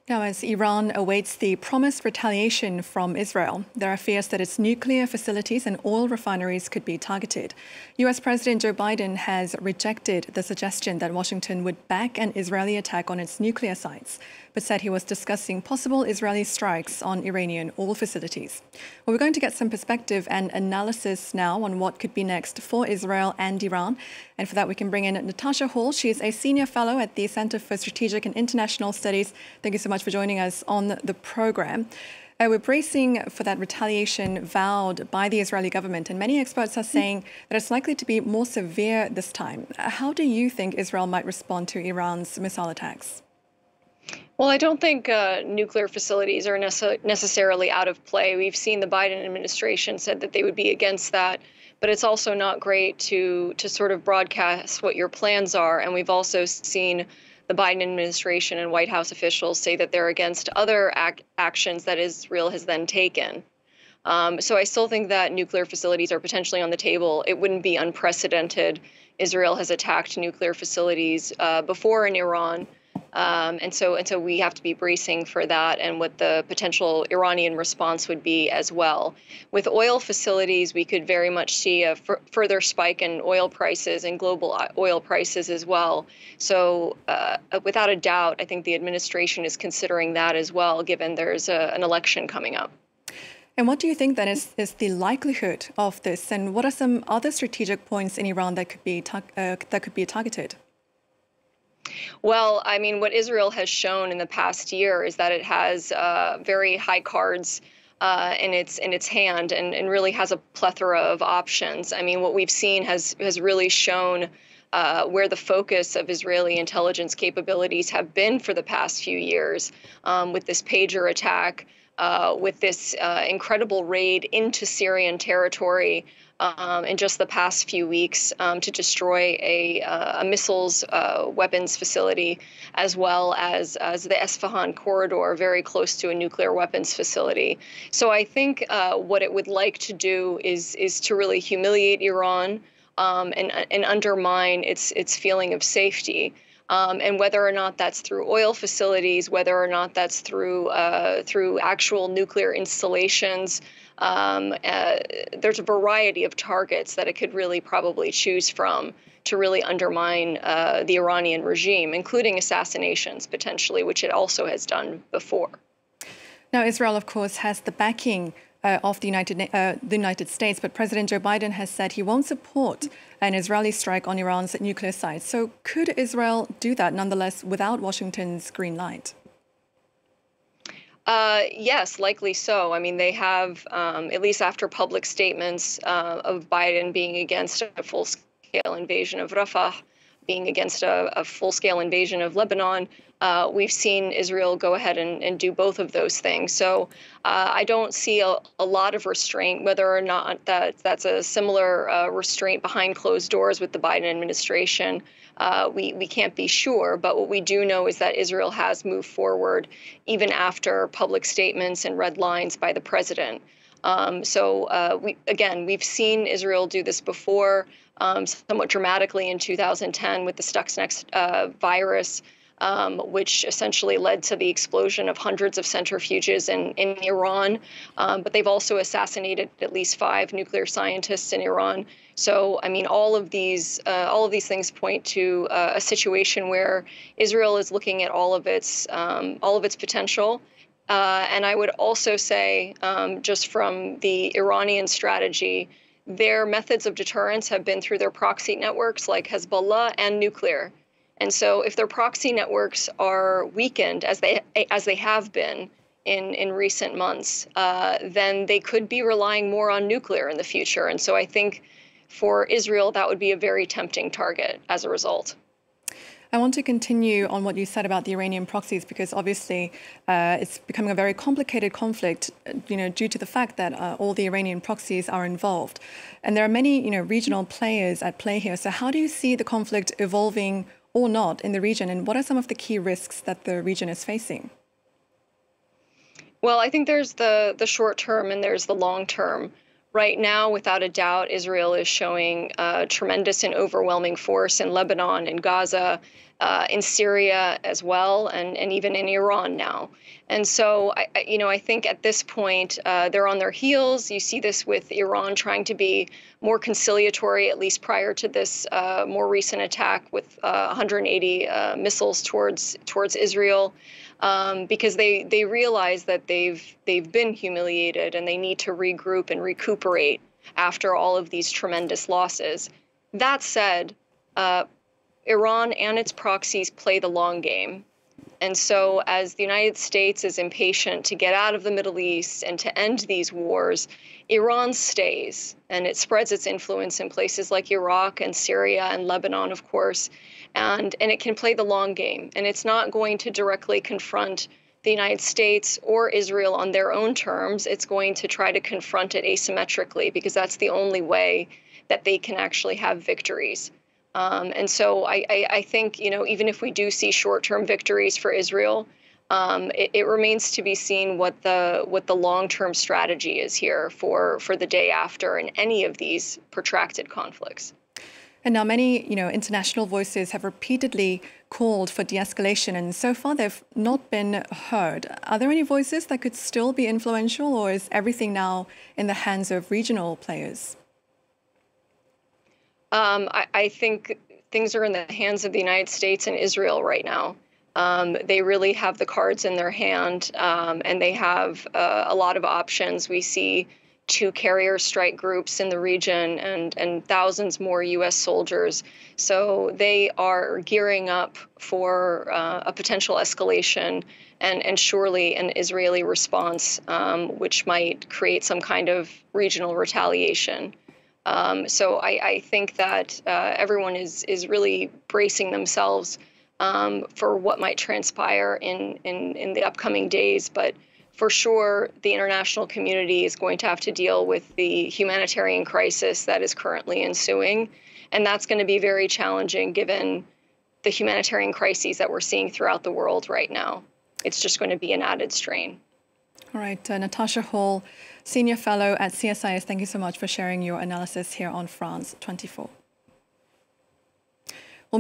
Now, as Iran awaits the promised retaliation from Israel, there are fears that its nuclear facilities and oil refineries could be targeted. US President Joe Biden has rejected the suggestion that Washington would back an Israeli attack on its nuclear sites, but said he was discussing possible Israeli strikes on Iranian oil facilities. Well, we're going to get some perspective and analysis now on what could be next for Israel and Iran. And for that, we can bring in Natasha Hall. She is a senior fellow at the Center for Strategic and International Studies. Thank you so much for joining us on the program. We're bracing for that retaliation vowed by the Israeli government, and many experts are saying that it's likely to be more severe this time. How do you think Israel might respond to Iran's missile attacks? Well, I don't think nuclear facilities are necessarily out of play. We've seen the Biden administration said that they would be against that, but it's also not great to sort of broadcast what your plans are. And we've also seen the Biden administration and White House officials say that they're against other actions that Israel has then taken. So I still think that nuclear facilities are potentially on the table. It wouldn't be unprecedented. Israel has attacked nuclear facilities before in Iran. And so we have to be bracing for that and what the potential Iranian response would be as well. With oil facilities, we could very much see a further spike in oil prices and global oil prices as well. So without a doubt, I think the administration is considering that as well, given there's an election coming up. And what do you think then is the likelihood of this? And what are some other strategic points in Iran that could be targeted? Well, I mean, what Israel has shown in the past year is that it has very high cards in its hand and really has a plethora of options. I mean, what we've seen has really shown where the focus of Israeli intelligence capabilities have been for the past few years, with this pager attack, with this incredible raid into Syrian territory in just the past few weeks to destroy a missiles weapons facility, as well as the Esfahan corridor, very close to a nuclear weapons facility. So I think what it would like to do is to really humiliate Iran and undermine its feeling of safety. And whether or not that's through oil facilities, whether or not that's through actual nuclear installations, there's a variety of targets that it could really probably choose from to really undermine the Iranian regime, including assassinations potentially, which it also has done before. Now, Israel, of course, has the backing of the United States, but President Joe Biden has said he won't support an Israeli strike on Iran's nuclear sites. So could Israel do that nonetheless without Washington's green light? Yes, likely so. I mean, they have, at least after public statements of Biden being against a full-scale invasion of Rafah, being against a full-scale invasion of Lebanon, we've seen Israel go ahead and do both of those things. So I don't see a lot of restraint, whether or not that's a similar restraint behind closed doors with the Biden administration. We can't be sure, but what we do know is that Israel has moved forward even after public statements and red lines by the president. We've seen Israel do this before, somewhat dramatically in 2010 with the Stuxnet virus, which essentially led to the explosion of hundreds of centrifuges in Iran. But they've also assassinated at least 5 nuclear scientists in Iran. So, I mean, all of these things point to a situation where Israel is looking at all of its potential. And I would also say, just from the Iranian strategy, their methods of deterrence have been through their proxy networks like Hezbollah and nuclear. And so if their proxy networks are weakened, as they have been in recent months, then they could be relying more on nuclear in the future. And so I think for Israel, that would be a very tempting target as a result. I want to continue on what you said about the Iranian proxies, because obviously it's becoming a very complicated conflict, due to the fact that all the Iranian proxies are involved. And there are many, regional players at play here. So how do you see the conflict evolving or not in the region? And what are some of the key risks that the region is facing? Well, I think there's the short term and there's the long term. Right now, without a doubt, Israel is showing tremendous and overwhelming force in Lebanon and Gaza, in Syria as well, and even in Iran now. And so, I think at this point, they're on their heels. You see this with Iran trying to be more conciliatory, at least prior to this more recent attack with 180 missiles towards Israel, because they realize that they've been humiliated and they need to regroup and recuperate after all of these tremendous losses. That said, Iran and its proxies play the long game. And so as the United States is impatient to get out of the Middle East and to end these wars, Iran stays and it spreads its influence in places like Iraq and Syria and Lebanon, of course, and it can play the long game. And it's not going to directly confront the United States or Israel on their own terms. It's going to try to confront it asymmetrically because that's the only way that they can actually have victories. And so I think, even if we do see short-term victories for Israel, it remains to be seen what the long-term strategy is here for the day after in any of these protracted conflicts. And now many, international voices have repeatedly called for de-escalation, and so far they've not been heard. Are there any voices that could still be influential, or is everything now in the hands of regional players? I think things are in the hands of the United States and Israel right now. They really have the cards in their hand, and they have a lot of options. We see 2 carrier strike groups in the region and thousands more U.S. soldiers. So they are gearing up for a potential escalation and surely an Israeli response, which might create some kind of regional retaliation. So I think that everyone is really bracing themselves for what might transpire in the upcoming days. But for sure, the international community is going to have to deal with the humanitarian crisis that is currently ensuing. And that's going to be very challenging given the humanitarian crises that we're seeing throughout the world right now. It's just going to be an added strain. All right, Natasha Hall, Senior Fellow at CSIS, thank you so much for sharing your analysis here on France 24.